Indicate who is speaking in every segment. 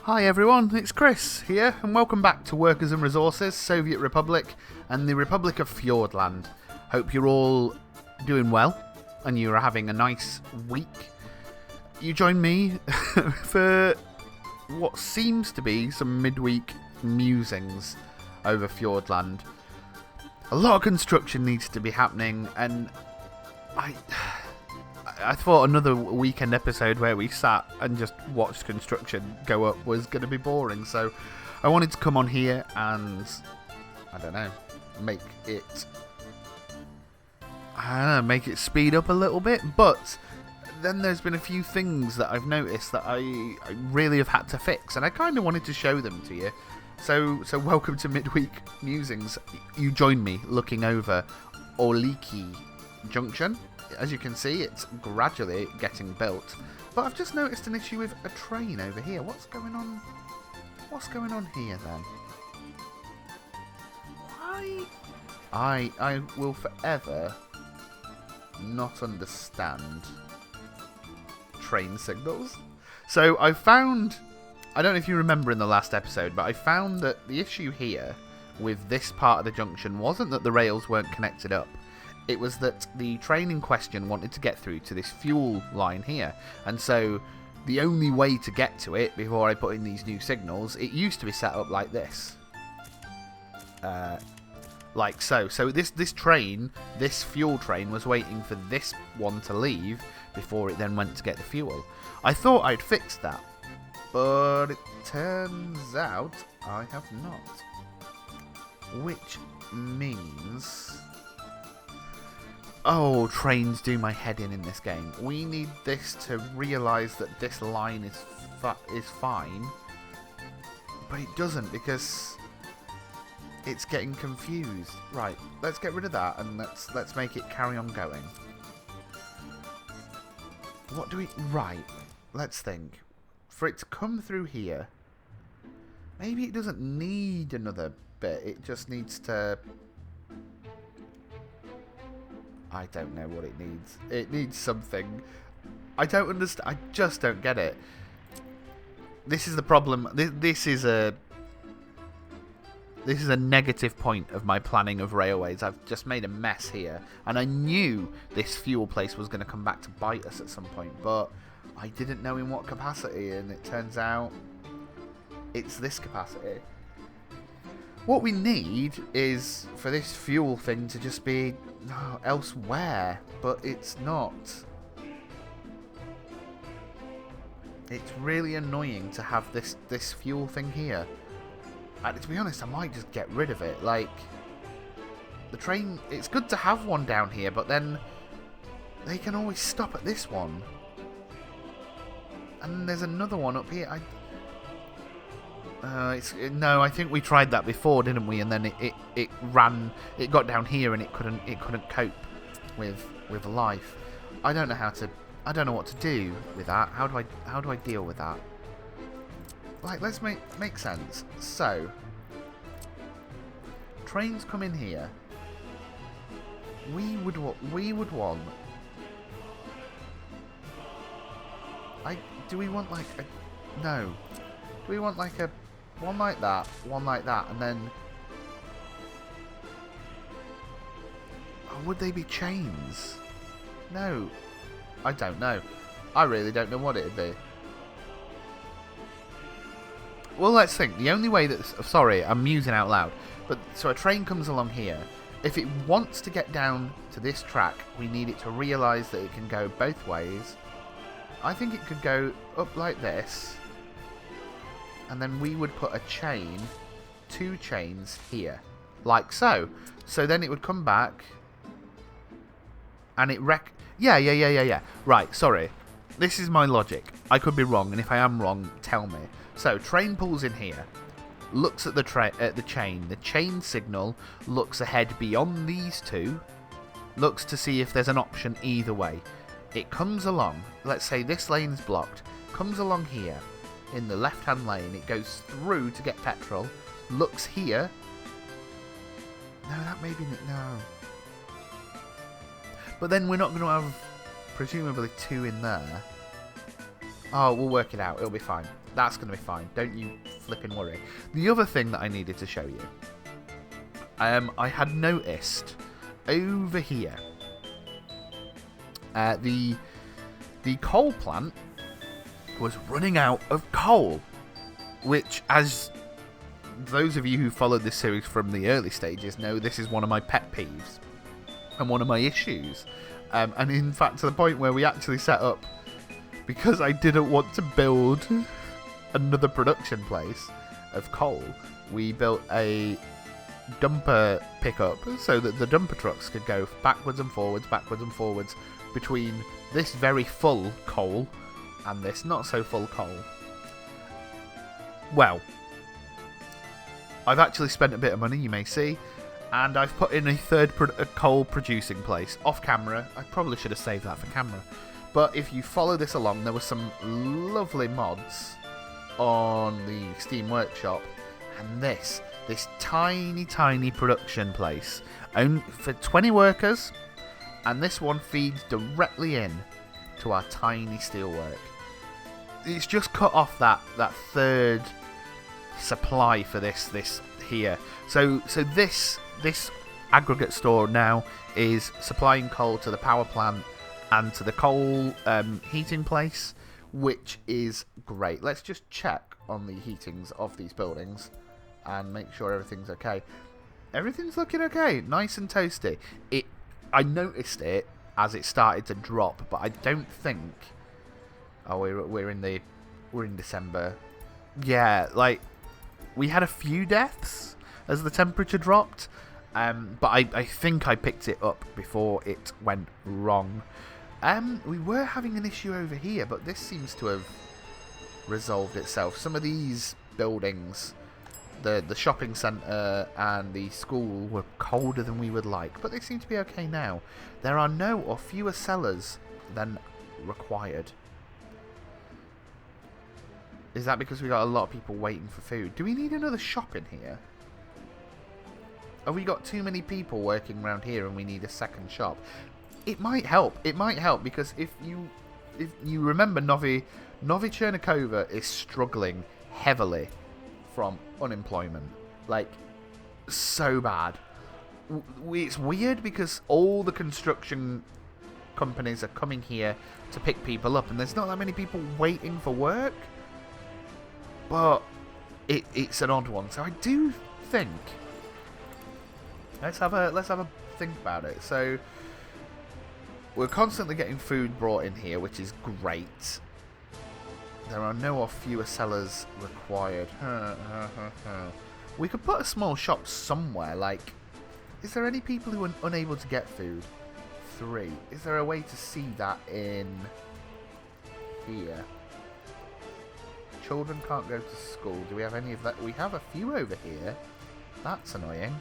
Speaker 1: Hi everyone, it's Chris here, and welcome back to Workers and Resources, Soviet Republic, and the Republic of Fjordland. Hope you're all doing well, and you're having a nice week. You join me for what seems to be some midweek musings over Fjordland. A lot of construction needs to be happening, and I thought another weekend episode where we sat and just watched construction go up was going to be boring, so I wanted to come on here and, I don't know, make it speed up a little bit. But then there's been a few things that I've noticed that I really have had to fix, and I kind of wanted to show them to you. So welcome to Midweek Musings. You join me looking over Orliki Junction. As you can see, it's gradually getting built. But I've just noticed an issue with a train over here. What's going on? What's going on here then? Why? I will forever not understand train signals. So I found, I don't know if you remember in the last episode, but I found that the issue here with this part of the junction wasn't that the rails weren't connected up. It was that the train in question wanted to get through to this fuel line here. And so the only way to get to it before I put in these new signals, it used to be set up like this. Like so. So this train, this fuel train, was waiting for this one to leave before it then went to get the fuel. I thought I'd fixed that, but it turns out I have not. Which means... oh, trains do my head in this game. We need this to realise that this line is fine, but it doesn't because it's getting confused. Right, let's get rid of that and let's make it carry on going. What do we... right, let's think. For it to come through here, maybe it doesn't need another bit. It just needs to... I don't know what it needs. It needs something. I don't understand. I just don't get it. This is the problem. This is a negative point of my planning of railways. I've just made a mess here. And I knew this fuel place was going to come back to bite us at some point. But I didn't know in what capacity. And it turns out it's this capacity. What we need is for this fuel thing to just be elsewhere, but it's not. It's really annoying to have this fuel thing here. And to be honest, I might just get rid of it. Like, the train, it's good to have one down here, but then they can always stop at this one. And there's another one up here. No, I think we tried that before, didn't we? And then it got down here and it couldn't cope with life. I don't know what to do with that. How do I deal with that? Like, let's make sense. So, trains come in here. We would want. Do we want like a... no. Do we want like a... one like that, and then... oh, would they be chains? No. I don't know. I really don't know what it'd be. Well, let's think. The only way that... sorry, I'm musing out loud. But, so a train comes along here. If it wants to get down to this track, we need it to realise that it can go both ways. I think it could go up like this. And then we would put a chain, 2 chains here, like so. So then it would come back, and it yeah. Right, sorry. This is my logic. I could be wrong, and if I am wrong, tell me. So train pulls in here, looks at the chain. The chain signal looks ahead beyond these two, looks to see if there's an option either way. It comes along. Let's say this lane's blocked. Comes along here. In the left-hand lane, it goes through to get petrol, looks here. No, that may be... no. But then we're not going to have, presumably, 2 in there. Oh, we'll work it out. It'll be fine. That's going to be fine. Don't you flipping worry. The other thing that I needed to show you. I had noticed over here the coal plant was running out of coal, which, as those of you who followed this series from the early stages know, this is one of my pet peeves and one of my issues. And in fact, to the point where we actually set up, because I didn't want to build another production place of coal, we built a dumper pickup so that the dumper trucks could go backwards and forwards between this very full coal and this not so full coal. Well, I've actually spent a bit of money, you may see, and I've put in a third coal producing place off camera. I probably should have saved that for camera. But if you follow this along, there were some lovely mods on the Steam Workshop, and this tiny production place owned for 20 workers, and this one feeds directly in to our tiny steelwork. It's just cut off that third supply for this here. So this aggregate store now is supplying coal to the power plant and to the coal heating place, which is great. Let's just check on the heatings of these buildings and make sure everything's okay. Everything's looking okay, nice and toasty. I noticed it as it started to drop, but I don't think. Oh, we're in December. Yeah, like we had a few deaths as the temperature dropped, but I think I picked it up before it went wrong. We were having an issue over here, but this seems to have resolved itself. Some of these buildings, the shopping centre and the school, were colder than we would like, but they seem to be okay now. There are no or fewer sellers than required. Is that because we got a lot of people waiting for food? Do we need another shop in here? Have we got too many people working around here and we need a second shop? It might help. It might help, because if you remember, Novi Chernakova is struggling heavily from unemployment. Like, so bad. It's weird because all the construction companies are coming here to pick people up, and there's not that many people waiting for work. But it's an odd one. So I do think let's have a think about it. So we're constantly getting food brought in here, which is great. There are no or fewer sellers required. We could put a small shop somewhere. Like, is there any people who are unable to get food? 3. Is there a way to see that in here? Children can't go to school. Do we have any of that? We have a few over here. That's annoying.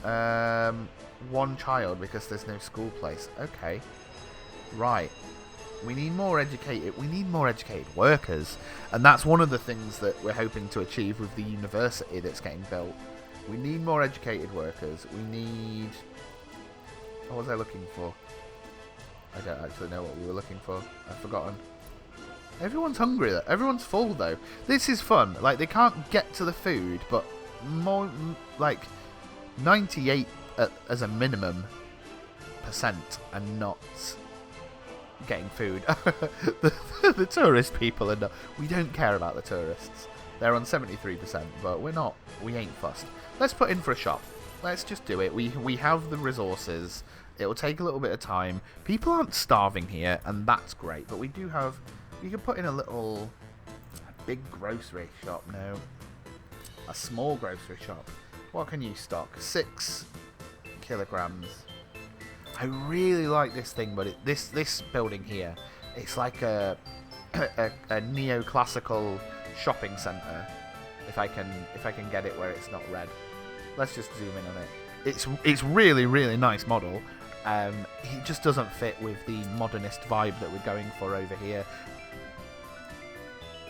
Speaker 1: 1 child because there's no school place. Okay. Right. We need more educated workers. And that's one of the things that we're hoping to achieve with the university that's getting built. We need more educated workers. We need... What was I looking for? I don't actually know what we were looking for. I've forgotten. Everyone's hungry though. Everyone's full though. This is fun. Like, they can't get to the food, but more like 98 as a minimum percent are not getting food. the tourist people are not. We don't care about the tourists. They're on 73%, but we ain't fussed. Let's put in for a shop. Let's just do it. We have the resources. It'll take a little bit of time. People aren't starving here, and that's great. But we do have... You can put in a big grocery shop now. A small grocery shop. What can you stock? 6 kilograms. I really like this thing, but this building here, it's like a neoclassical shopping centre. If I can get it where it's not red. Let's just zoom in on it. It's really, really nice model. It just doesn't fit with the modernist vibe that we're going for over here.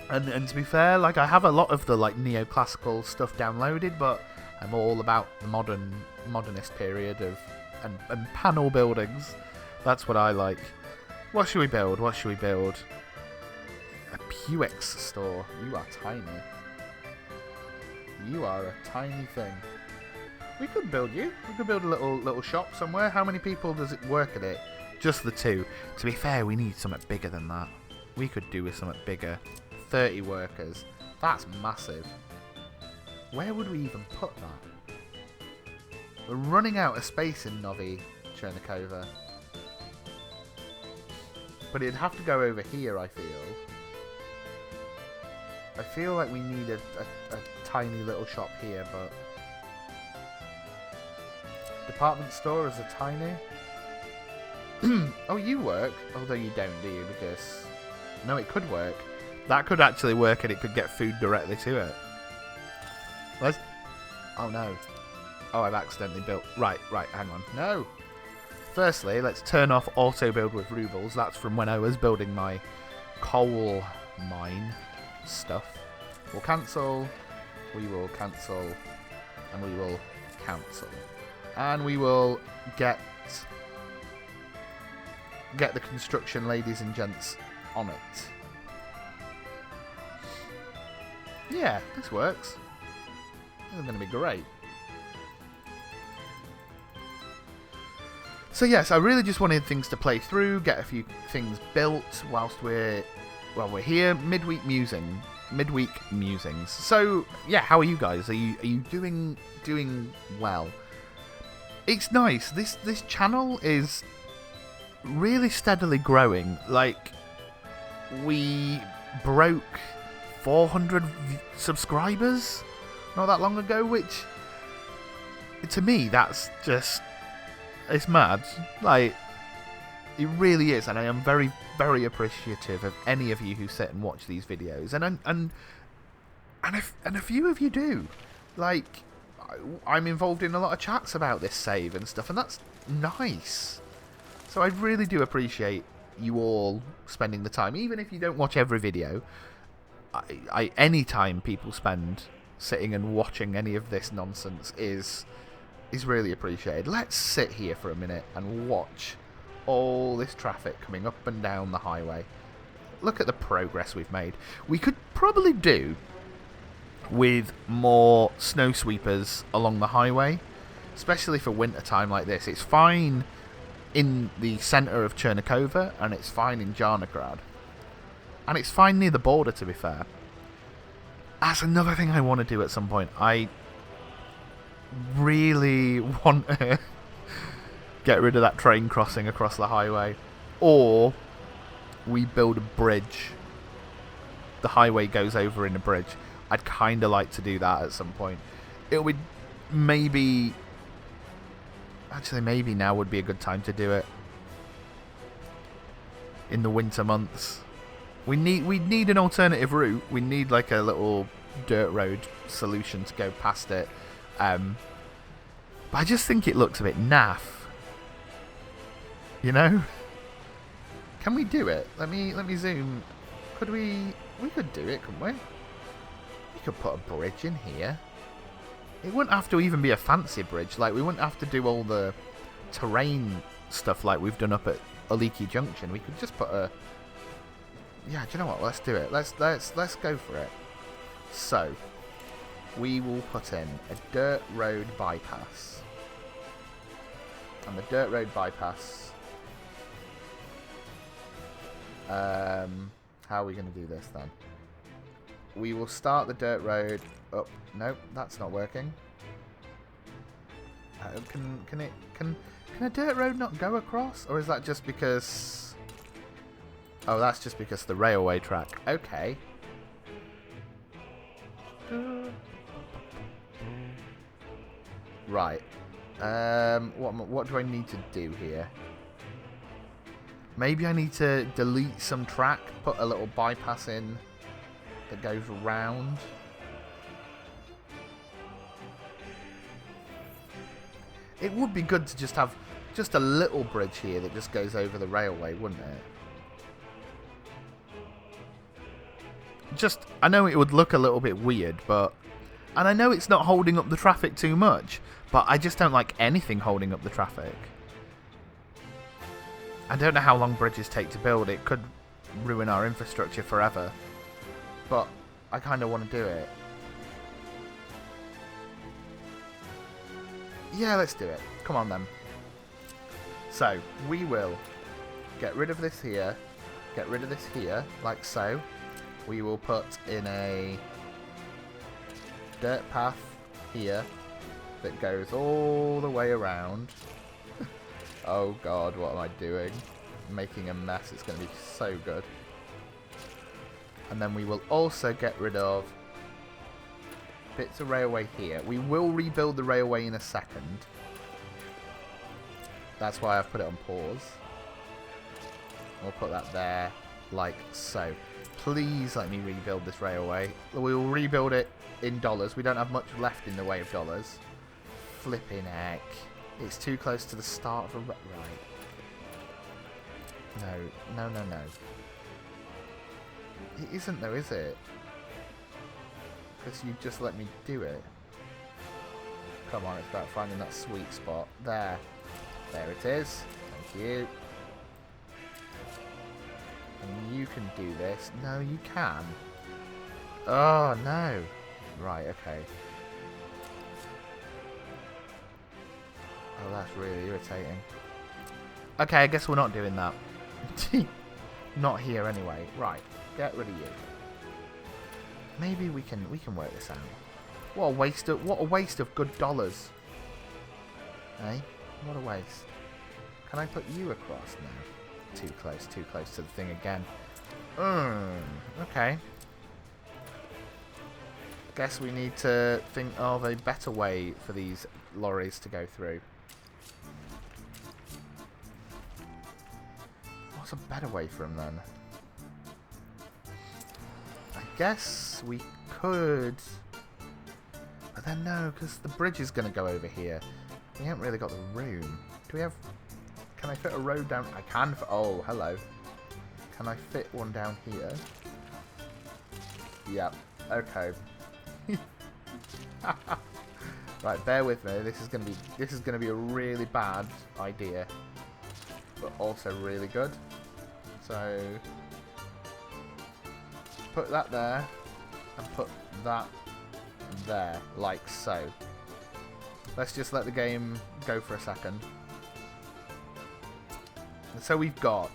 Speaker 1: And to be fair, like, I have a lot of the like neoclassical stuff downloaded, but I'm all about the modernist period of and panel buildings. That's what I like. What should we build? Ep26 store. You are tiny. You are a tiny thing. We could build you. We could build a little shop somewhere. How many people does it work at it? Just the 2. To be fair, we need something bigger than that. We could do with something bigger. 30 workers. That's massive. Where would we even put that? We're running out of space in Novi Chernakova. But it'd have to go over here, I feel. I feel like we need a tiny little shop here, but... Department store is a tiny... Oh, you work. Although you don't, do you? Because... No, it could work. That could actually work and it could get food directly to it. Let's... Oh, no. Oh, I've accidentally built... Right, hang on. No! Firstly, let's turn off auto build with rubles. That's from when I was building my coal mine stuff. We'll cancel. We will cancel. And we will cancel. And we will get the construction ladies and gents on it. Yeah, this works. This is going to be great. So yes, I really just wanted things to play through, get a few things built whilst we're here. Midweek musings. So yeah, how are you guys? Are you doing well? It's nice. This channel is really steadily growing. Like, we broke 400 subscribers not that long ago, which to me that's just... It's mad. Like, it really is, and I am very, very appreciative of any of you who sit and watch these videos, and a few of you do. Like, I'm involved in a lot of chats about this save and stuff, and that's nice. So I really do appreciate you all spending the time, even if you don't watch every video. Any time people spend sitting and watching any of this nonsense is really appreciated. Let's sit here for a minute and watch all this traffic coming up and down the highway. Look at the progress we've made. We could probably do with more snow sweepers along the highway, especially for winter time like this. It's fine in the centre of Chernakova, and it's fine in Jarnograd, and it's fine near the border, to be fair. That's another thing I want to do at some point. I really want to get rid of that train crossing across the highway, or we build a bridge. The highway goes over in a bridge. I'd kind of like to do that at some point. It would maybe... Actually, maybe now would be a good time to do it. In the winter months. We need an alternative route. We need like a little dirt road solution to go past it. But I just think it looks a bit naff. You know? Can we do it? Let me zoom. Could we could do it, couldn't we? We could put a bridge in here. It wouldn't have to even be a fancy bridge. Like, we wouldn't have to do all the terrain stuff like we've done up at Oliki Junction. We could just put a... Yeah, do you know what? Let's do it. Let's go for it. So, we will put in a dirt road bypass. And the dirt road bypass... how are we going to do this then? We will start the dirt road up. Nope, that's not working. Can a dirt road not go across, or is that just because? Oh, that's just because the railway track. Okay. Right. What do I need to do here? Maybe I need to delete some track, put a little bypass in that goes round. It would be good to just have just a little bridge here that just goes over the railway, wouldn't it? I know it would look a little bit weird, but... And I know it's not holding up the traffic too much, but I just don't like anything holding up the traffic. I don't know how long bridges take to build. It could ruin our infrastructure forever. But I kind of want to do it. Yeah, let's do it. Come on then. So, we will get rid of this here. Get rid of this here, like so. We will put in a dirt path here that goes all the way around. Oh god, what am I doing? I'm making a mess. It's going to be so good. And then we will also get rid of bits of railway here. We will rebuild the railway in a second. That's why I've put it on pause. We'll put that there, like so. Please let me rebuild this railway. We will rebuild it in dollars. We don't have much left in the way of dollars. Flipping heck. It's too close to the start of a... Right. No. It isn't though, is it? Because you just let me do it. Come on, it's about finding that sweet spot. There. There it is. Thank you. And you can do this. No, you can. Oh, no. Right, okay. Oh, that's really irritating. Okay, I guess we're not doing that. Not here anyway. Right, get rid of you. Maybe we can work this out. What a waste of good dollars. Eh? What a waste. Can I put you across now? Too close to the thing again. Okay. Guess we need to think of a better way for these lorries to go through. What's a better way for them then? I guess we could... But then no, because the bridge is going to go over here. We haven't really got the room. Do we have... Can I fit a road down? I can. Oh, hello. Can I fit one down here? Yep. Okay. Right, bear with me. This is gonna be a really bad idea, but also really good. So put that there and put that there, like so. Let's just let the game go for a second. And so we've got...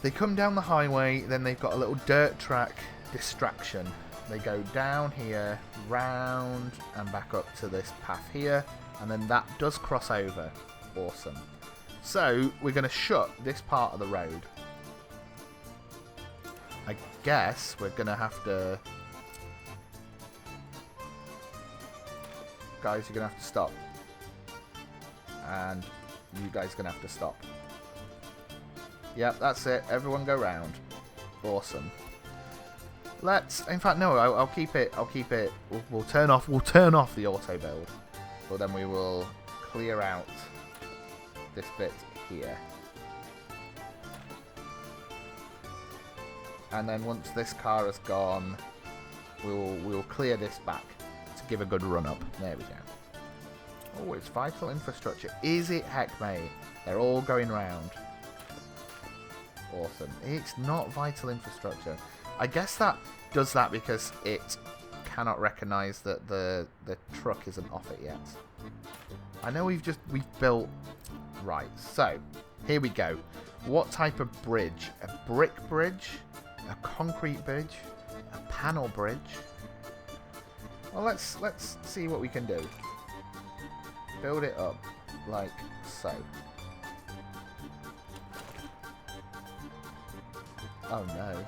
Speaker 1: They come down the highway, then they've got a little dirt track distraction. They go down here, round, and back up to this path here, and then that does cross over. Awesome. So, we're going to shut this part of the road. I guess we're going to have to... Guys, you're going to have to stop. And you guys are going to have to stop. Yep, that's it. Everyone go round. Awesome. Let's... In fact, no, I'll keep it. We'll turn off the auto build. But then we will clear out this bit here. And then once this car has gone, we'll clear this back to give a good run up. There we go. Oh, it's vital infrastructure. Is it? Heck, mate. They're all going round. Awesome. It's not vital infrastructure. I guess that does that because it cannot recognise that the truck isn't off it yet. I know we've built... Right, so, here we go. What type of bridge? A brick bridge? A concrete bridge? A panel bridge? Well, let's see what we can do. Build it up like so. Oh no.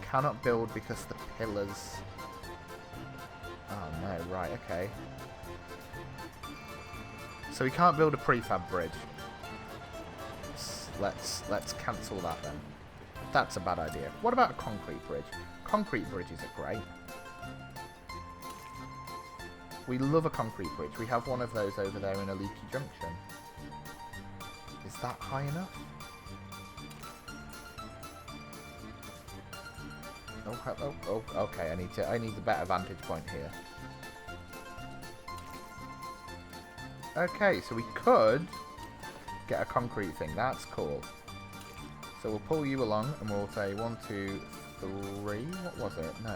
Speaker 1: Cannot build because the pillars... Oh no, right, okay. So we can't build a prefab bridge. Let's cancel that then. That's a bad idea. What about a concrete bridge? Concrete bridges are great. We love a concrete bridge. We have one of those over there in a leaky junction. Is that high enough? Oh, okay. I need a better vantage point here. Okay, so we could get a concrete thing. That's cool. So we'll pull you along and we'll say 1, 2, 3. What was it? No.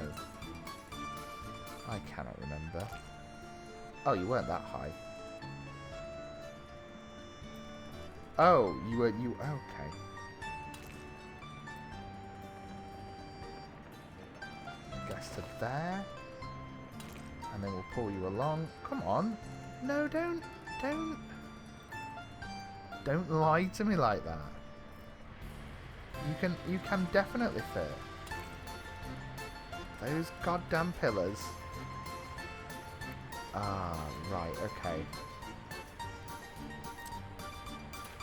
Speaker 1: I cannot remember. Oh, you weren't that high. Oh, okay. I guess to there. And then we'll pull you along. Come on. No, don't lie to me like that. You can definitely fit. Those goddamn pillars. Ah, right, okay.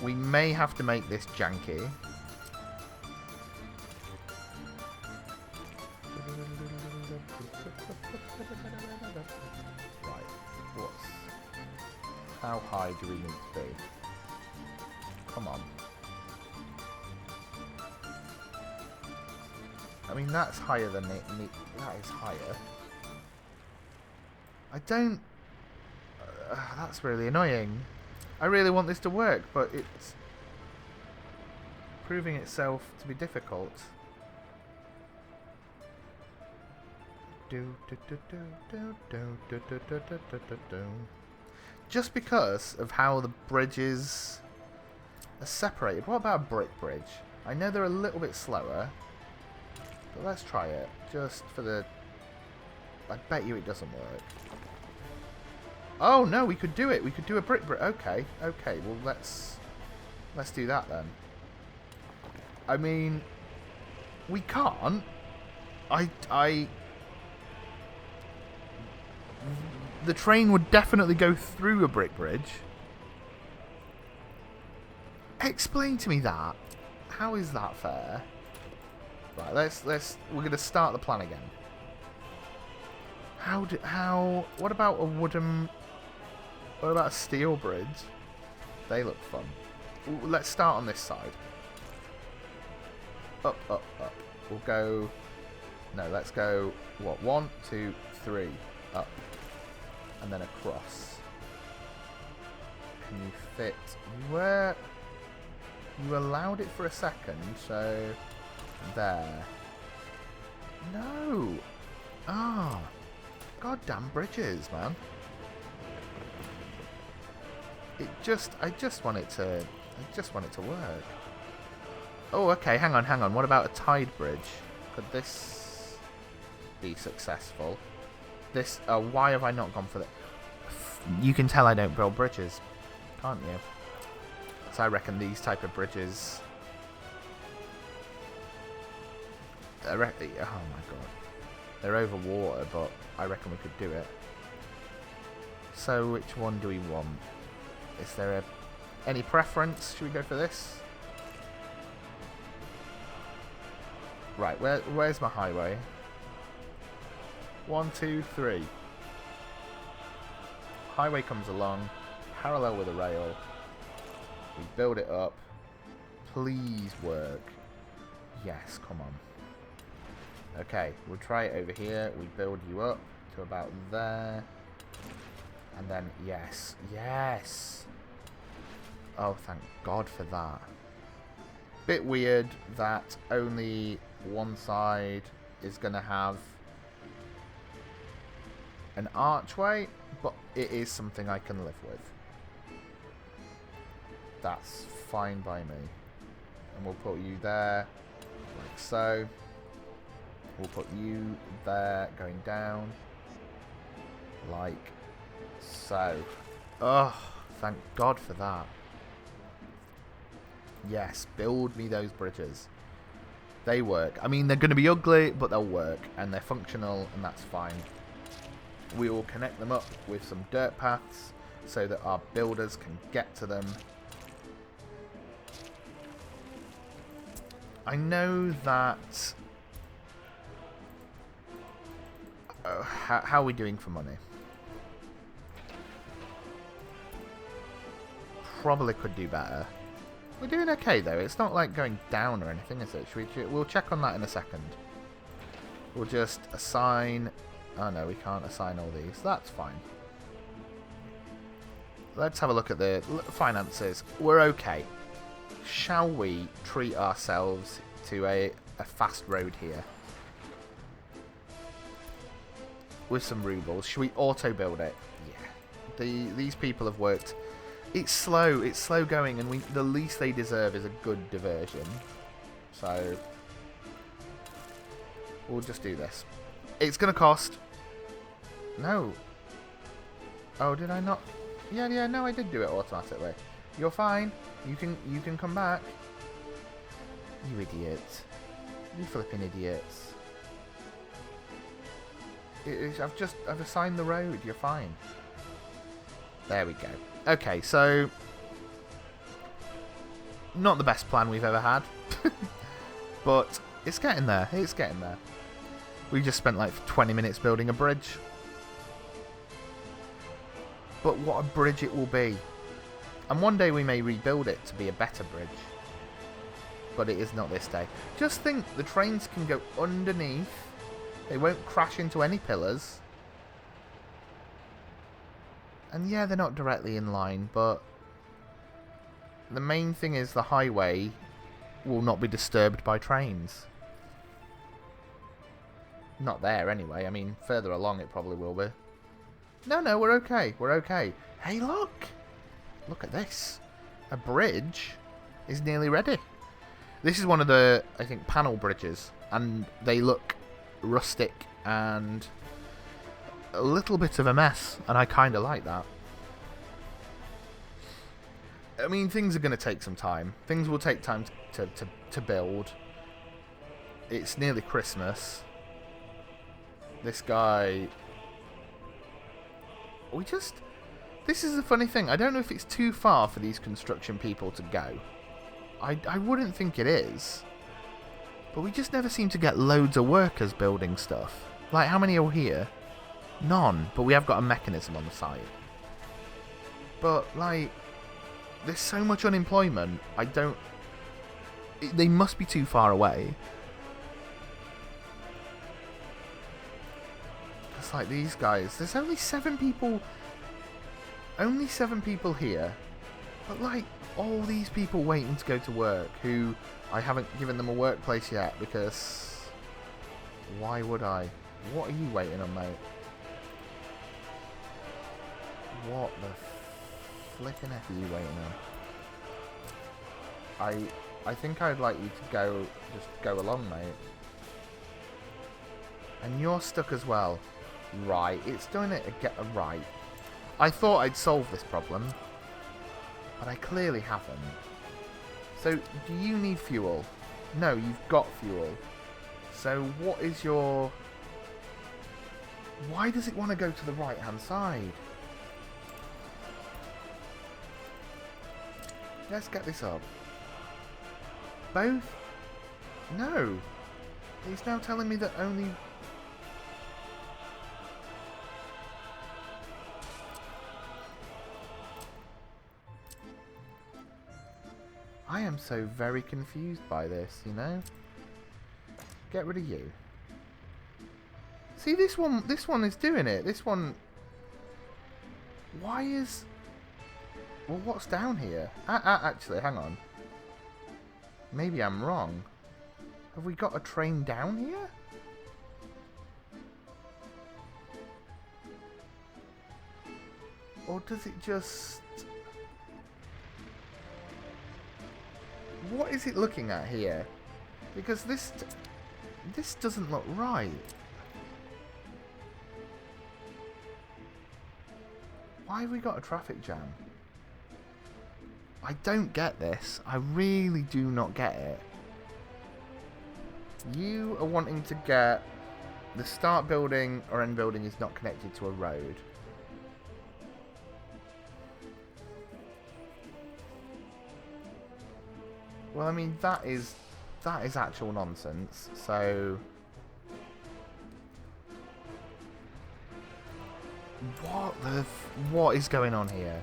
Speaker 1: We may have to make this janky. Right, how high do we need to be? Come on. I mean, that's higher than it. That is higher. I don't... that's really annoying. I really want this to work, but it's proving itself to be difficult. Just because of how the bridges are separated. What about a brick bridge? I know they're a little bit slower, but let's try it. Just for the... I bet you it doesn't work. Oh no, we could do it. We could do a brick bridge. Okay, okay. Well, let's do that then. I mean, we can't. The train would definitely go through a brick bridge. Explain to me that. How is that fair? Right, we're gonna start the plan again. What about a wooden... What about a steel bridge? They look fun. Ooh, let's start on this side. Up, up, up. We'll go... No, let's go... What? 1, 2, 3. Up. And then across. Can you fit... Where... You allowed it for a second, so... There. No! Ah! Goddamn bridges, man. I just want it to work. Oh, okay, hang on. What about a tide bridge? Could this be successful? This, why have I not gone for that? You can tell I don't build bridges, can't you? So I reckon these type of bridges... oh my god. They're over water, but I reckon we could do it. So which one do we want? Is there any preference? Should we go for this? Right, where's my highway? 1, 2, 3. Highway comes along, parallel with the rail. We build it up. Please work. Yes, come on. Okay, we'll try it over here. We build you up to about there. And then, yes. Yes! Oh, thank God for that. Bit weird that only one side is going to have an archway, but it is something I can live with. That's fine by me. And we'll put you there, like so. We'll put you there, going down, like so. Oh, thank God for that. Yes, build me those bridges. They work. I mean, they're going to be ugly, but they'll work. And they're functional, and that's fine. We will connect them up with some dirt paths so that our builders can get to them. I know that... how are we doing for money? Probably could do better. We're doing okay though. It's not like going down or anything, is it? We'll check on that in a second. We'll just assign... Oh no, we can't assign all these. That's fine. Let's have a look at the finances. We're okay. shall we treat ourselves to a fast road here? With some rubles. Should we auto-build it? Yeah. These people have worked. It's slow going, and the least they deserve is a good diversion. So, we'll just do this. It's going to cost... No. Oh, did I not? Yeah, no, I did do it automatically. You're fine. You can come back. You idiots. You flipping idiots. I've assigned the road. You're fine. There we go. Okay, so not the best plan we've ever had, but it's getting there. It's getting there. We just spent like 20 minutes building a bridge. But what a bridge it will be. And one day we may rebuild it to be a better bridge. But it is not this day. Just think, the trains can go underneath. They won't crash into any pillars. And yeah, they're not directly in line, but the main thing is the highway will not be disturbed by trains. Not there anyway. I mean, further along it probably will be. No, we're okay. We're okay. Hey, look! Look at this. A bridge is nearly ready. This is one of the, I think, panel bridges. And they look rustic and a little bit of a mess. And I kind of like that. I mean, things are going to take some time. Things will take time to build. It's nearly Christmas. This guy... This is the funny thing. I don't know if it's too far for these construction people to go. I wouldn't think it is. But we just never seem to get loads of workers building stuff. Like, how many are here? None. But we have got a mechanism on the side. But, like, there's so much unemployment. They must be too far away. It's like these guys. There's only 7 people. Only 7 people here. But like all these people waiting to go to work who I haven't given them a workplace yet because why would I? What are you waiting on, mate? What the flipping F are you waiting on? I think I'd like you to just go along, mate. And you're stuck as well. Right, it's doing it again. Right. I thought I'd solve this problem, but I clearly haven't. So, do you need fuel? No, you've got fuel. So, what is your... Why does it want to go to the right-hand side? Let's get this up. Both? No. He's now telling me that only... I am so very confused by this, you know? Get rid of you. See, this one is doing it. This one... Why is... Well, what's down here? Actually, hang on. Maybe I'm wrong. Have we got a train down here? Or does it just... What is it looking at here? Because this doesn't look right. Why have we got a traffic jam? I don't get this. I really do not get it. You are wanting to get the start building or end building is not connected to a road. Well, I mean, that is actual nonsense. So, what is going on here?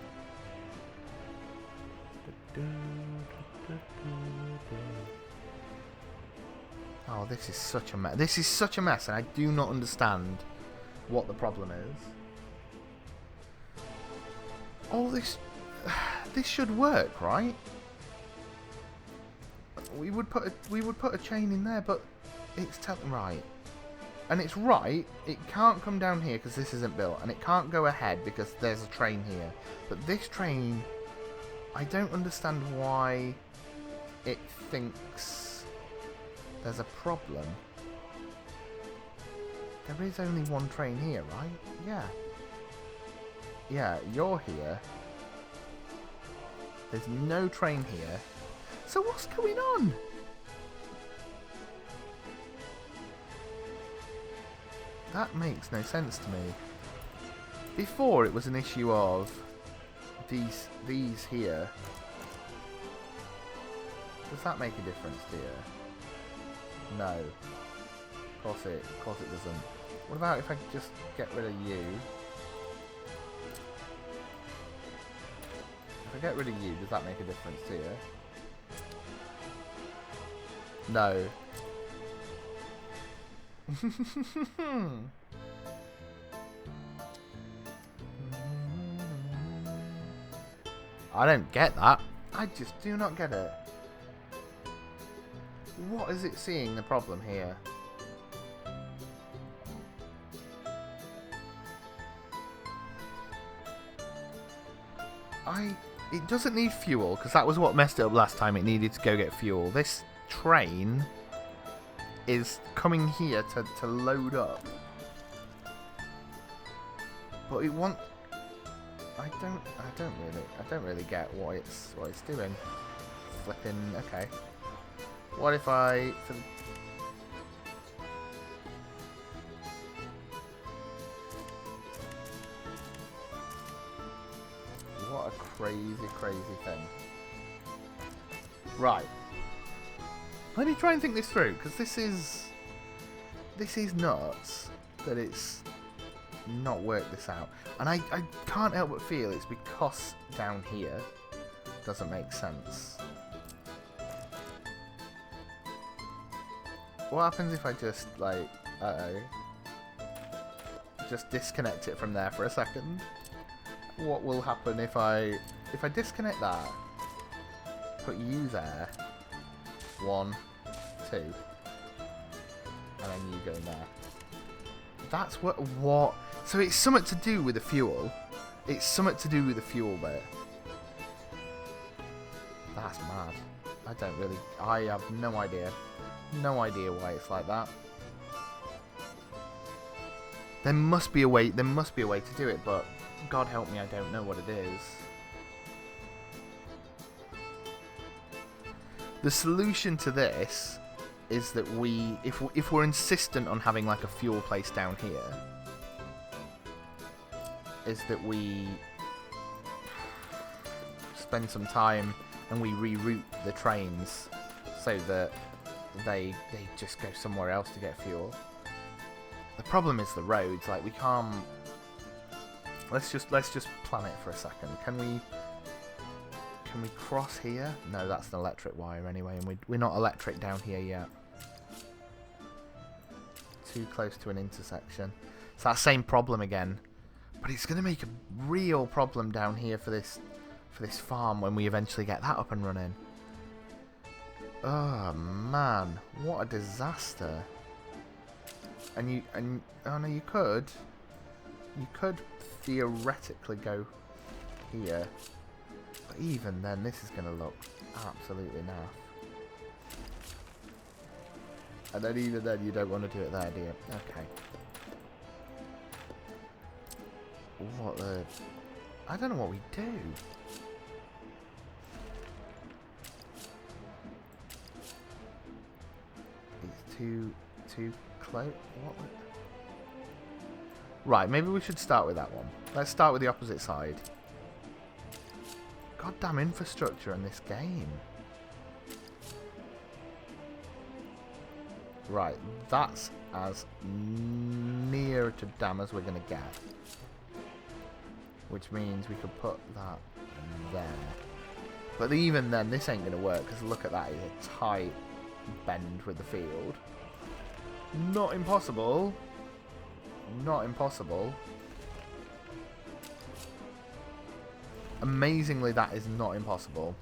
Speaker 1: Oh, this is such a mess. This is such a mess, and I do not understand what the problem is. Oh, this should work, right? We would put a chain in there, but it's right. And it's right, it can't come down here because this isn't built, and it can't go ahead because there's a train here. But this train, I don't understand why it thinks there's a problem. There is only one train here, right? Yeah. Yeah, you're here. There's no train here. So what's going on? That makes no sense to me. Before it was an issue of these here. Does that make a difference to you? No. Of course it doesn't. What about if I just get rid of you? If I get rid of you, does that make a difference to you? No. I don't get that. I just do not get it. What is it seeing the problem here? It doesn't need fuel, because that was what messed it up last time. It needed to go get fuel. This train is coming here to load up. But it won't. I don't really get what it's doing. Flipping, okay. What if I what a crazy thing. Right. Let me try and think this through, because this is nuts that it's not worked this out. And I can't help but feel it's because down here doesn't make sense. What happens if I just, like, just disconnect it from there for a second? What will happen if I disconnect that, put you there, 1, 2, and then you go in there? That's what? So it's something to do with the fuel. It's something to do with the fuel bit. That's mad. I have no idea. No idea why it's like that. There must be a way to do it, but God help me, I don't know what it is. The solution to this is that if we're insistent on having like a fuel place down here, is that we spend some time and we reroute the trains so that they just go somewhere else to get fuel. The problem is the roads. Like, we can't. Let's just plan it for a second. Can we cross here? No, that's an electric wire anyway, and we're not electric down here yet. Too close to an intersection. It's that same problem again. But it's going to make a real problem down here for this farm when we eventually get that up and running. Oh man, what a disaster! And oh no, you could theoretically go here, but even then, this is going to look absolutely naff. And then even then, you don't want to do it there, do you? Okay. What the? I don't know what we do. It's too close. What? Right, maybe we should start with that one. Let's start with the opposite side. Goddamn infrastructure in this game. Right, that's as near to dam as we're going to get. Which means we could put that there. But even then, this ain't going to work, because look at that, it's a tight bend with the field. Not impossible. Not impossible. Amazingly, that is not impossible.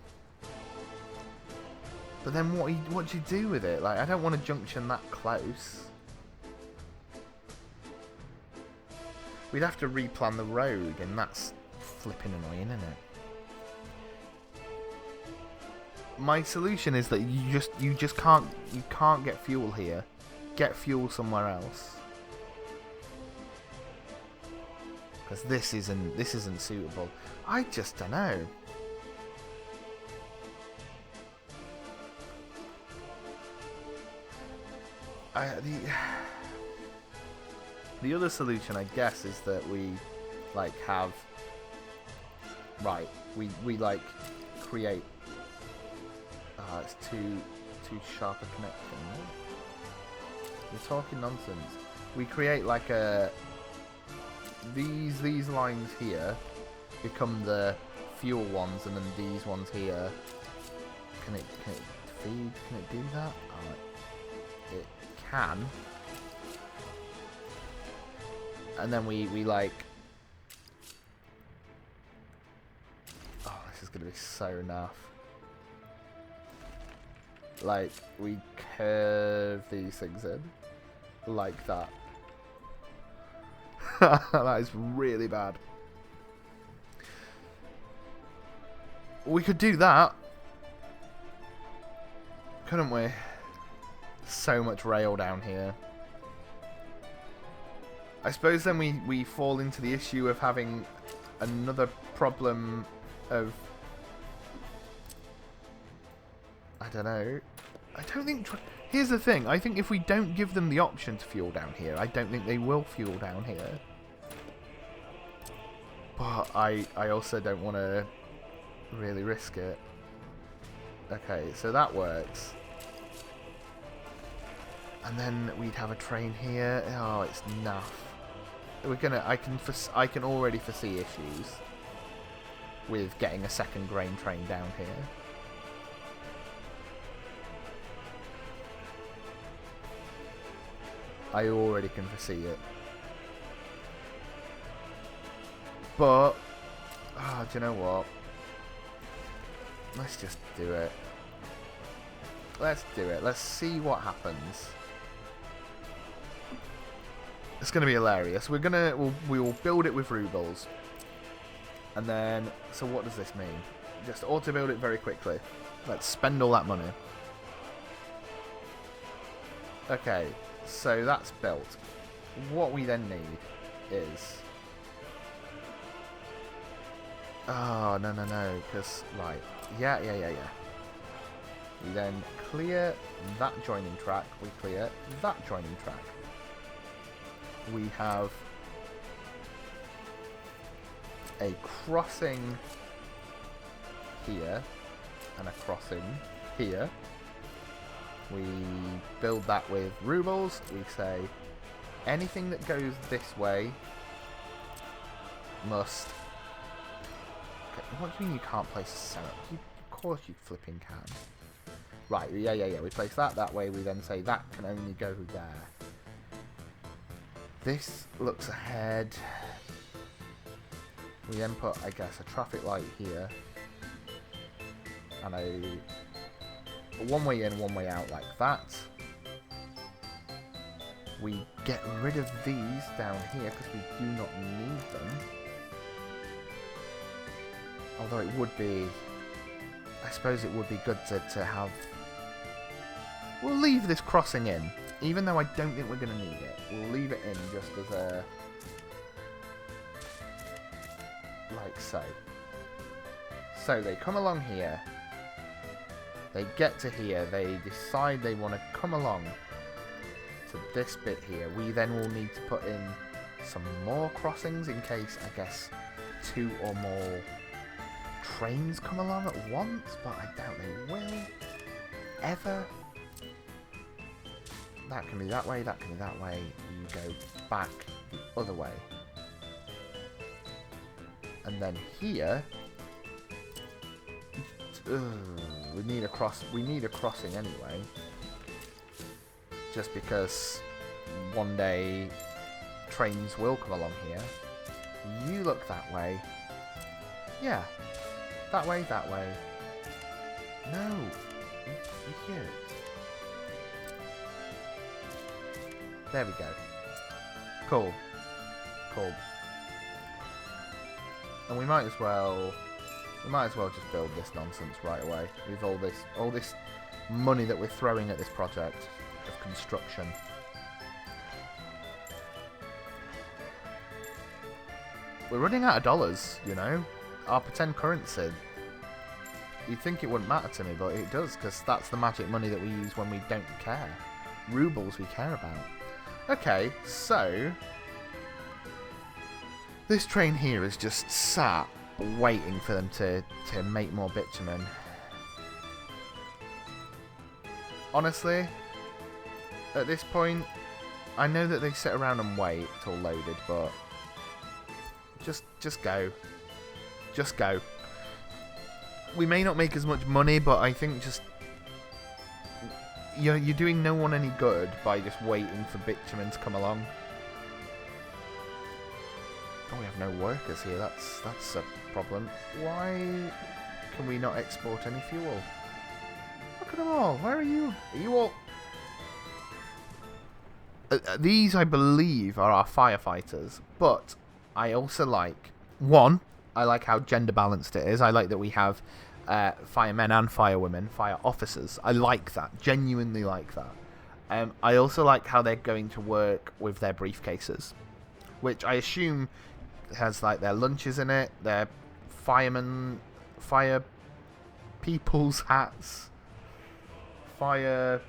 Speaker 1: But then what do you do with it? Like, I don't want a junction that close. We'd have to replan the road, and that's flipping annoying, isn't it? My solution is that you just can't get fuel here. Get fuel somewhere else. Because this isn't suitable. I just don't know. The other solution, I guess, is that we like have we like create it's too sharp a connection. You're talking nonsense. We create like these lines here become the fuel ones, and then these ones here. Can it feed? Can it do that? It can. And then we like... Oh, this is going to be so naff. Like, we curve these things in. Like that. That is really bad. We could do that. Couldn't we? So much rail down here. I suppose then we fall into the issue of having another problem of... I don't know. I don't think... Here's the thing. I think if we don't give them the option to fuel down here, I don't think they will fuel down here. But I also don't want to really risk it. Okay, so that works. And then we'd have a train here. Oh, it's naff. We're gonna. I can already foresee issues with getting a second grain train down here. I already can foresee it. But, do you know what? Let's just do it. Let's do it. Let's see what happens. It's going to be hilarious. We will build it with rubles. And then, so what does this mean? Just auto build it very quickly. Let's spend all that money. Okay, so that's built. What we then need is... Oh, no, because, right. Yeah. We then clear that joining track. We clear that joining track. We have a crossing here and a crossing here. We build that with rubles. We say anything that goes this way must... Okay, what do you mean you can't place a cell? Of course you flipping can. Right, yeah. We place that way. We then say that can only go there. This looks ahead. We then put, I guess, a traffic light here. And a one way in, one way out like that. We get rid of these down here because we do not need them. Although it would be... I suppose it would be good to have... We'll leave this crossing in. Even though I don't think we're going to need it. We'll leave it in just as a... Like so. So they come along here. They get to here. They decide they want to come along to this bit here. We then will need to put in some more crossings in case, I guess, 2 or more trains come along at once. But I doubt they will. Ever. That can be that way, that can be that way. You go back the other way. And then here... we need a crossing anyway. Just because one day trains will come along here. You look that way. Yeah. That way. No. You idiot. There we go. Cool. Cool. And we might as well just build this nonsense right away with all this money that we're throwing at this project of construction. We're running out of dollars, you know, our pretend currency. You'd think it wouldn't matter to me, but it does, because that's the magic money that we use when we don't care. Rubles we care about. Okay, so this train here is just sat waiting for them to make more bitumen. Honestly, at this point, I know that they sit around and wait till loaded, but just go. Just go. We may not make as much money, but I think just you're doing no one any good by just waiting for bitumen to come along. Oh, we have no workers here. That's a problem. Why can we not export any fuel? Look at them all. Where are you? Are you all? These, I believe, are our firefighters. But I also like, one, I like how gender balanced it is. I like that we have firemen and firewomen, fire officers. I like that. Genuinely like that. I also like how they're going to work with their briefcases, which I assume has like their lunches in it, their fire people's hats, fire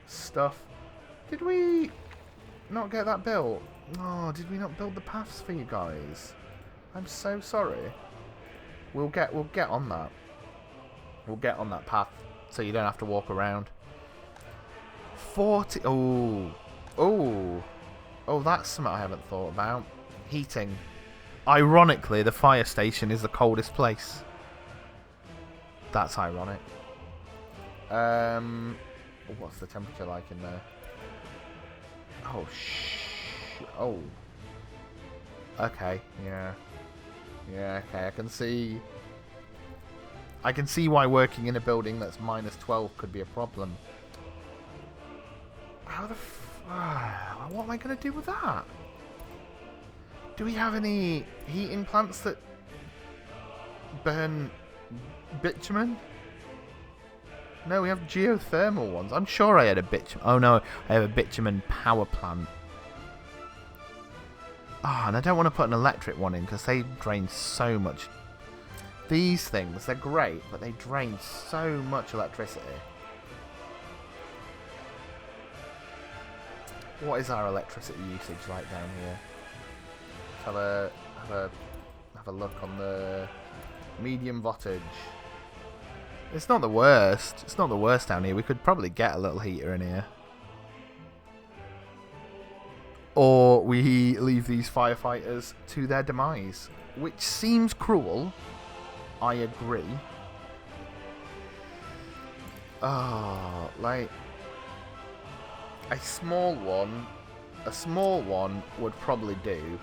Speaker 1: stuff. Did we not get that built? Oh, did we not build the paths for you guys? I'm so sorry. We'll get on that. We'll get on that path so you don't have to walk around. 40. Oh, that's something I haven't thought about. Heating. Ironically, the fire station is the coldest place. That's ironic. What's the temperature like in there? Oh. Okay. Yeah. Okay. I can see why working in a building that's -12 could be a problem. How the what am I going to do with that? Do we have any heating plants that burn bitumen? No, we have geothermal ones. I'm sure I had a bitumen. Oh no, I have a bitumen power plant. And I don't want to put an electric one in because they drain so much. These things, they're great, but they drain so much electricity. What is our electricity usage like down here? Let's have a look on the medium voltage. It's not the worst. It's not the worst down here. We could probably get a little heater in here. Or we leave these firefighters to their demise, which seems cruel. I agree. Like a small one would probably do.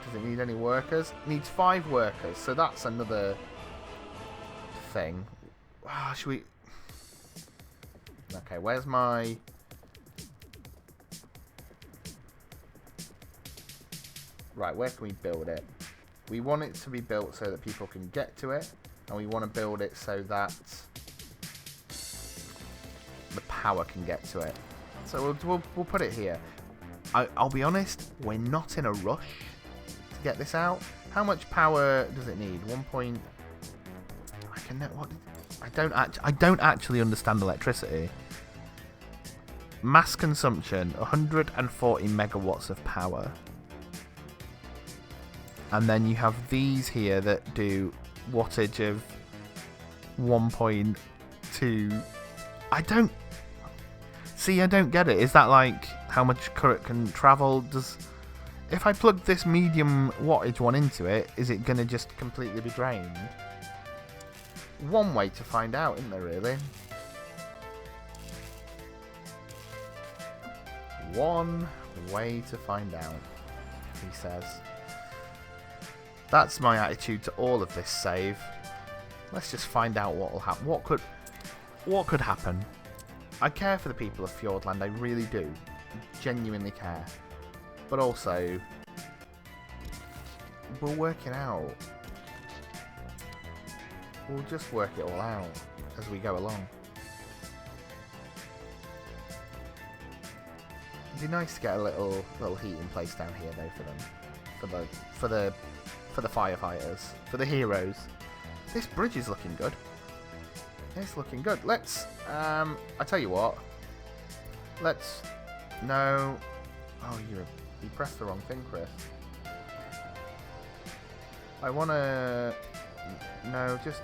Speaker 1: Does it need any workers? It needs 5 workers, so that's another thing. Should we? Okay, where's my? Right, where can we build it? We want it to be built so that people can get to it, and we want to build it so that the power can get to it. So we'll put it here. I'll be honest, we're not in a rush to get this out. How much power does it need? 1 point. I don't actually understand electricity. Mass consumption, 140 megawatts of power. And then you have these here that do wattage of 1.2. I don't get it. Is that like how much current can travel? If I plug this medium wattage one into it, is it going to just completely be drained? One way to find out, isn't there, really? One way to find out, he says. That's my attitude to all of this save. Let's just find out what will happen. what could happen? I care for the people of Fjordland, I really do. Genuinely care. But also, we'll work it out. We'll just work it all out as we go along. It'd be nice to get a little heating place down here though for them, for the firefighters, for the heroes. This bridge is looking good. It's looking good. Let's I tell you what. Let's no. Oh, you pressed the wrong thing, Chris. I wanna no, just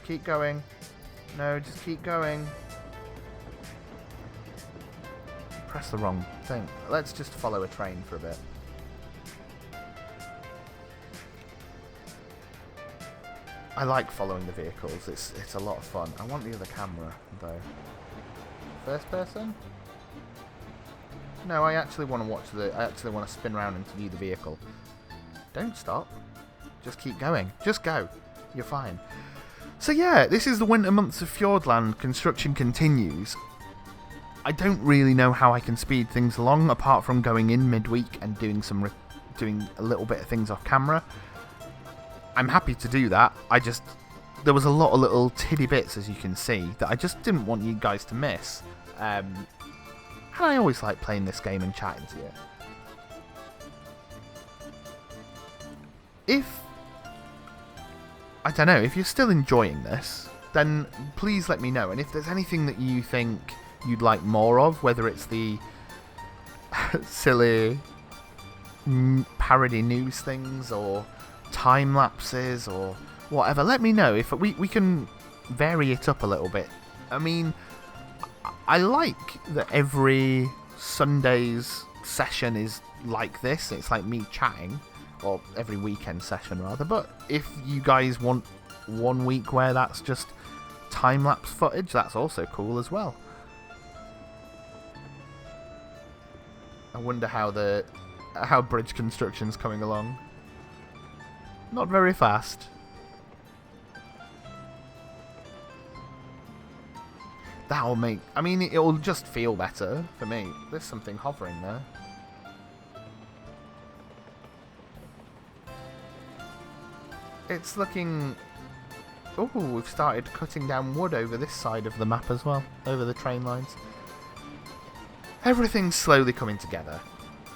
Speaker 1: keep going. No, just keep going. Press the wrong thing. Let's just follow a train for a bit. I like following the vehicles. It's a lot of fun. I want the other camera though. First person? No, I actually want to watch I actually want to spin around and view the vehicle. Don't stop. Just keep going. Just go. You're fine. So yeah, this is the winter months of Fjordland. Construction continues. I don't really know how I can speed things along apart from going in midweek and doing a little bit of things off camera. I'm happy to do that. There was a lot of little tiddy bits, as you can see, that I just didn't want you guys to miss. And I always like playing this game and chatting to you. I don't know, if you're still enjoying this, then please let me know. And if there's anything that you think you'd like more of, whether it's the silly parody news things or time lapses or whatever, let me know. If we can vary it up a little bit. I mean, I like that every Sunday's session is like this. It's like me chatting, or every weekend session rather. But if you guys want one week where that's just time-lapse footage, that's also cool as well. I wonder how bridge construction's coming along. Not very fast. That'll make... I mean, it'll just feel better for me. There's something hovering there. It's looking... Oh, we've started cutting down wood over this side of the map as well. Over the train lines. Everything's slowly coming together.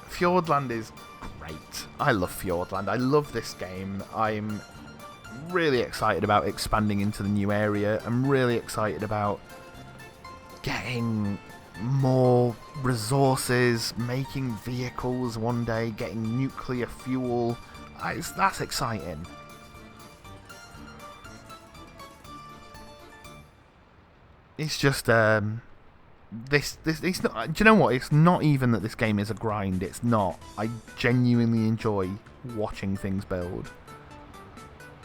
Speaker 1: Fjordland is great. I love Fjordland. I love this game. I'm really excited about expanding into the new area. I'm really excited about getting more resources, making vehicles one day, getting nuclear fuel. That's exciting. It's just it's not. Do you know what? It's not even that this game is a grind. It's not. I genuinely enjoy watching things build,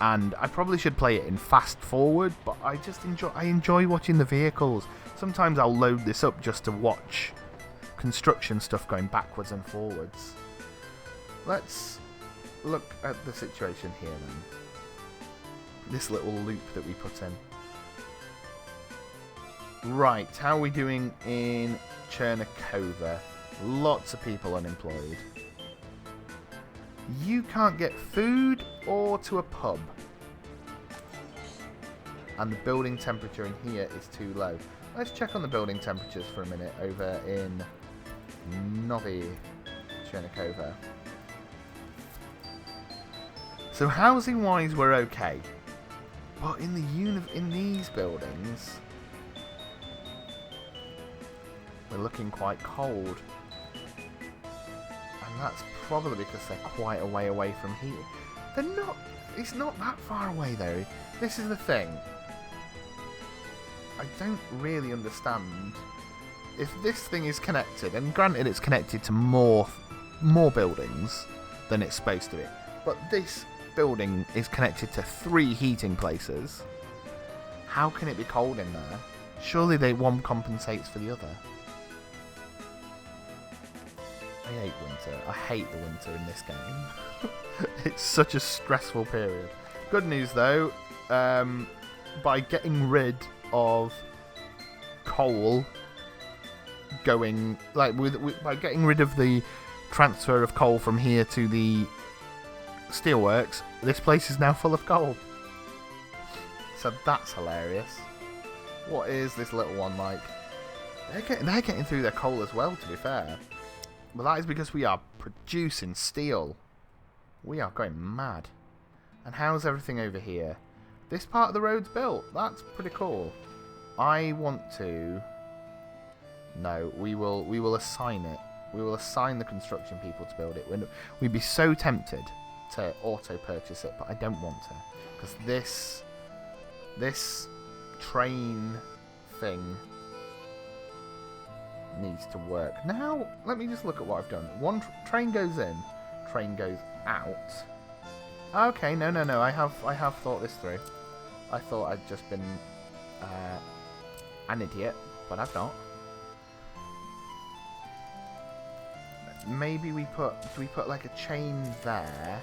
Speaker 1: and I probably should play it in fast forward. But I enjoy watching the vehicles. Sometimes I'll load this up just to watch construction stuff going backwards and forwards. Let's look at the situation here then. This little loop that we put in. Right, how are we doing in Chernakova? Lots of people unemployed. You can't get food or to a pub. And the building temperature in here is too low. Let's check on the building temperatures for a minute over in Novi Chernakova. So housing wise we're okay. But in these buildings we're looking quite cold, and that's probably because they're quite a way away from here. They're not. It's not that far away though. This is the thing. I don't really understand if this thing is connected, and granted it's connected to more buildings than it's supposed to be, but this building is connected to 3 heating places. How can it be cold in there? Surely one compensates for the other. I hate winter. I hate the winter in this game. It's such a stressful period. Good news though, by getting rid of coal going, like, by getting rid of the transfer of coal from here to the steelworks, this place is now full of coal. So that's hilarious. What is this little one like? They're getting through their coal as well, to be fair. But that is because we are producing steel. We are going mad. And how's everything over here? This part of the road's built. That's pretty cool. I want to... No, we will assign it. We will assign the construction people to build it. We'd be so tempted to auto-purchase it, but I don't want to. Because this train thing needs to work. Now, let me just look at what I've done. One train goes in, train goes out. Okay, no. I have thought this through. I thought I'd just been an idiot, but I've not. Maybe we put like a chain there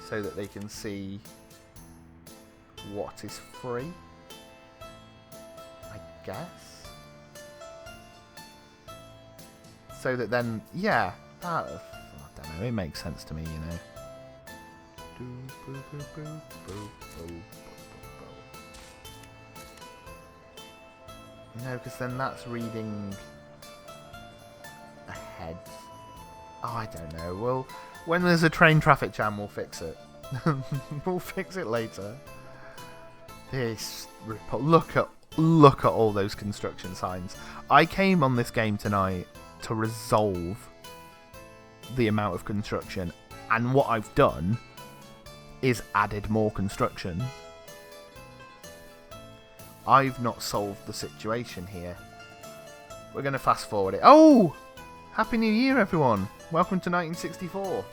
Speaker 1: so that they can see what is free, I guess. So that then, yeah, I don't know, it makes sense to me, you know. No, because then that's reading ahead. Oh, I don't know. Well, when there's a train traffic jam, we'll fix it. We'll fix it later. Look at all those construction signs. I came on this game tonight to resolve the amount of construction, and what I've done is added more construction. I've not solved the situation here. We're going to fast forward it. Oh! Happy New Year, everyone! Welcome to 1964.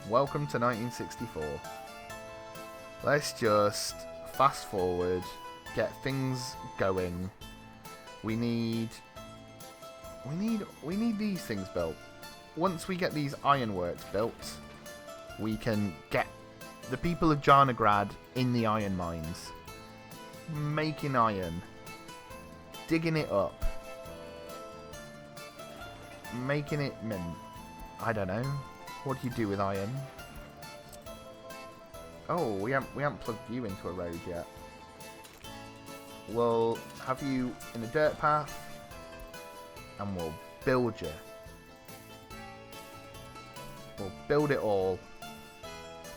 Speaker 1: Welcome to 1964. Let's just fast forward, get things going. We need these things built. Once we get these ironworks built, we can get the people of Jarnograd in the iron mines, making iron, digging it up, making it mint. I don't know. What do you do with iron? Oh, we haven't plugged you into a road yet. We'll have you in a dirt path, and we'll build you. We'll build it all.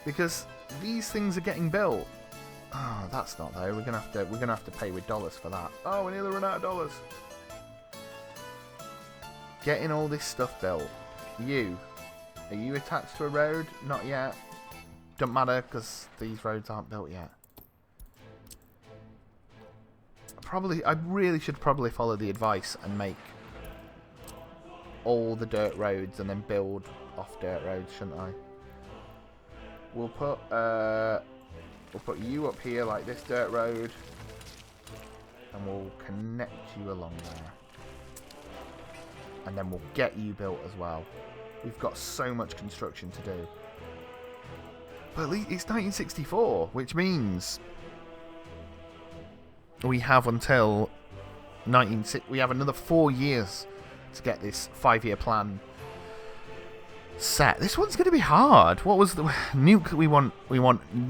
Speaker 1: Because these things are getting built. Oh, that's not though. We're gonna have to pay with dollars for that. Oh, we nearly run out of dollars. Getting all this stuff built. Are you attached to a road? Not yet. Don't matter, because these roads aren't built yet. I really should probably follow the advice and make all the dirt roads and then build off dirt roads, shouldn't I? We'll put you up here like this dirt road, and we'll connect you along there, and then we'll get you built as well. We've got so much construction to do. But at least it's 1964, which means we have until we have another 4 years to get this 5-year plan set. This one's going to be hard. What was the we want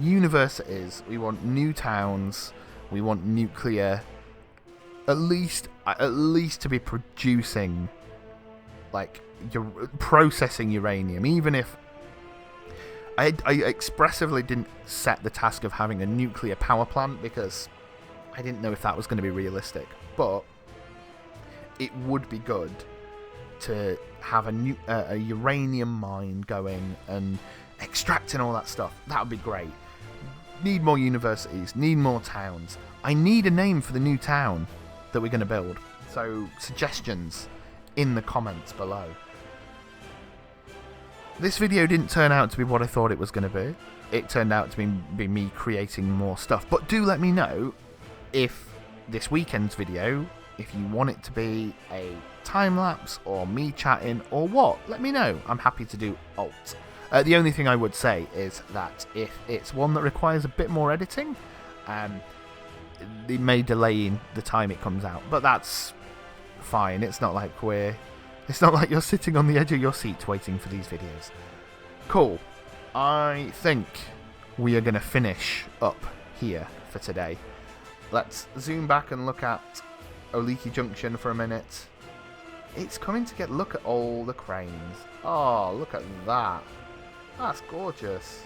Speaker 1: universities, we want new towns, we want nuclear, at least to be producing, like, processing uranium. Even if I expressively didn't set the task of having a nuclear power plant because I didn't know if that was going to be realistic, but it would be good to have a uranium mine going and extracting all that stuff. That would be great. Need more universities, need more towns. I need a name for the new town that we're going to build. So suggestions in the comments below. This video didn't turn out to be what I thought it was going to be. It turned out to be me creating more stuff. But do let me know if this weekend's video, if you want it to be a time-lapse or me chatting or what. Let me know. I'm happy to do alt. The only thing I would say is that if it's one that requires a bit more editing,
Speaker 2: it may delay in the time it comes out, but that's fine. It's not like you're sitting on the edge of your seat waiting for these videos. Cool. I think we are going to finish up here for today. Let's zoom back and look at Oliki Junction for a minute. It's coming to look at all the cranes. Oh, look at that. That's gorgeous.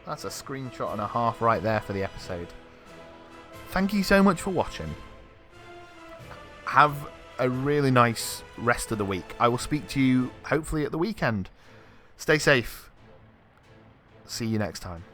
Speaker 2: That's a screenshot and a half right there for the episode. Thank you so much for watching. Have a really nice rest of the week. I will speak to you hopefully at the weekend. Stay safe. See you next time.